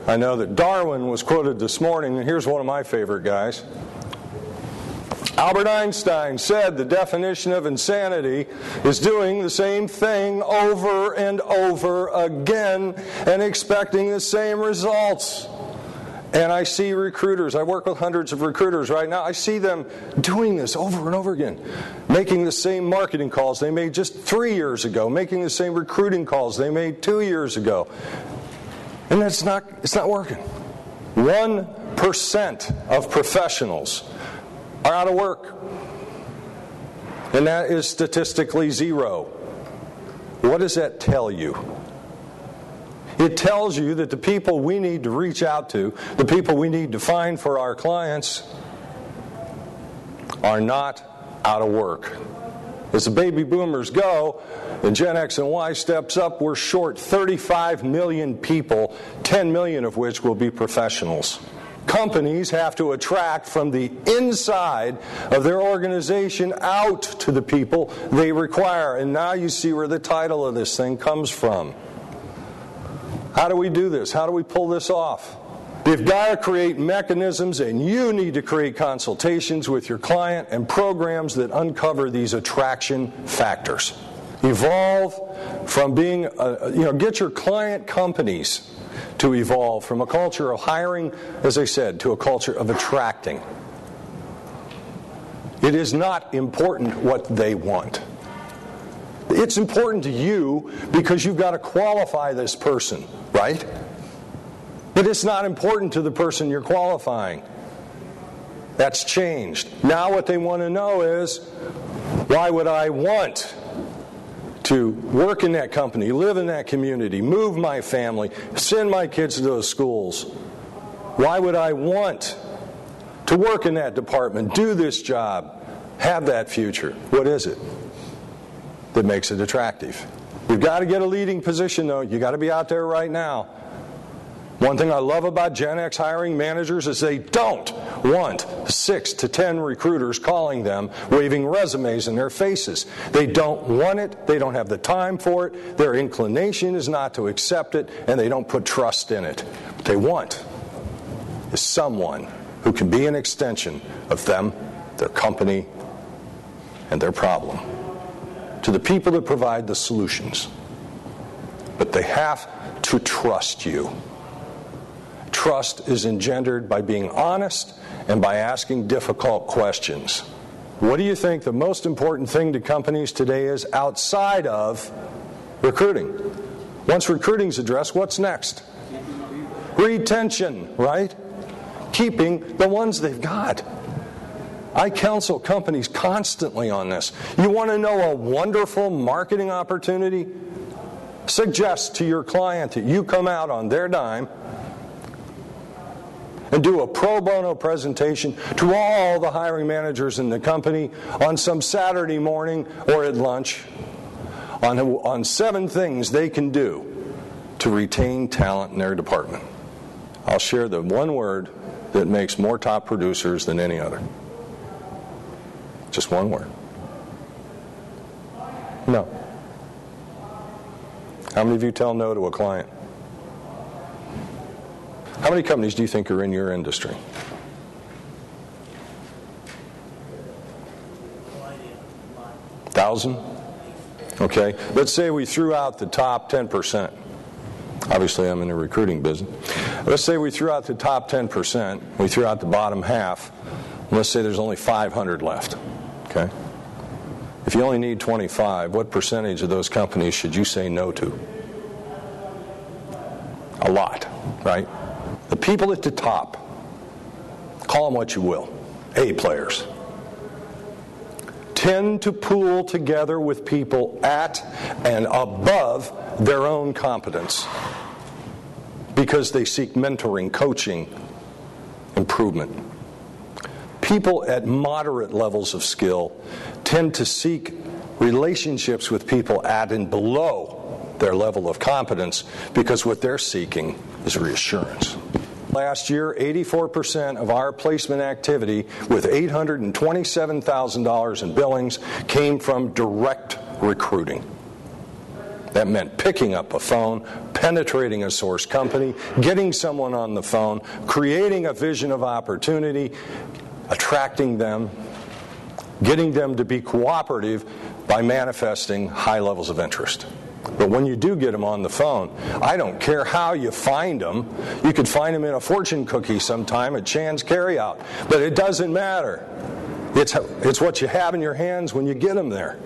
I know that Darwin was quoted this morning, and here's one of my favorite guys. Albert Einstein said the definition of insanity is doing the same thing over and over again and expecting the same results. And I see recruiters, I work with hundreds of recruiters right now, I see them doing this over and over again, making the same marketing calls they made just 3 years ago, making the same recruiting calls they made 2 years ago. And it's not working. 1% of professionals are out of work. And that is statistically zero. What does that tell you? It tells you that the people we need to reach out to, the people we need to find for our clients, are not out of work. As the baby boomers go, and Gen X and Y steps up, we're short 35 million people, 10 million of which will be professionals. Companies have to attract from the inside of their organization out to the people they require. And now you see where the title of this thing comes from. How do we do this? How do we pull this off? You've got to create mechanisms, and you need to create consultations with your client and programs that uncover these attraction factors. Evolve from being, get your client companies to evolve from a culture of hiring, as I said, to a culture of attracting. It is not important what they want. It's important to you because you've got to qualify this person, right? But it's not important to the person you're qualifying. That's changed. Now what they want to know is, why would I want to work in that company, live in that community, move my family, send my kids to those schools? Why would I want to work in that department, do this job, have that future? What is it that makes it attractive? You've got to get a leading position, though. You've got to be out there right now. One thing I love about Gen X hiring managers is they don't want 6 to 10 recruiters calling them, waving resumes in their faces. They don't want it. They don't have the time for it. Their inclination is not to accept it, and they don't put trust in it. What they want is someone who can be an extension of them, their company, and their problem, to the people that provide the solutions. But they have to trust you. Trust is engendered by being honest and by asking difficult questions. What do you think the most important thing to companies today is outside of recruiting? Once recruiting's addressed, what's next? Retention, right? Keeping the ones they've got. I counsel companies constantly on this. You want to know a wonderful marketing opportunity? Suggest to your client that you come out on their dime and do a pro bono presentation to all the hiring managers in the company on some Saturday morning or at lunch on 7 things they can do to retain talent in their department. I'll share the one word that makes more top producers than any other. Just one word. No. How many of you tell no to a client? How many companies do you think are in your industry? 1,000? Okay. Let's say we threw out the top 10%. Obviously, I'm in the recruiting business. Let's say we threw out the top 10%. We threw out the bottom half. Let's say there's only 500 left. Okay? If you only need 25, what percentage of those companies should you say no to? A lot, right? The people at the top, call them what you will, A players, tend to pool together with people at and above their own competence because they seek mentoring, coaching, improvement. People at moderate levels of skill tend to seek relationships with people at and below their level of competence because what they're seeking is reassurance. Last year, 84% of our placement activity with $827,000 in billings came from direct recruiting. That meant picking up a phone, penetrating a source company, getting someone on the phone, creating a vision of opportunity, attracting them, getting them to be cooperative by manifesting high levels of interest. But when you do get them on the phone, I don't care how you find them. You could find them in a fortune cookie sometime at Chan's Carryout. But it doesn't matter. It's what you have in your hands when you get them there.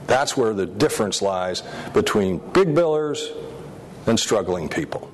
That's where the difference lies between big billers and struggling people.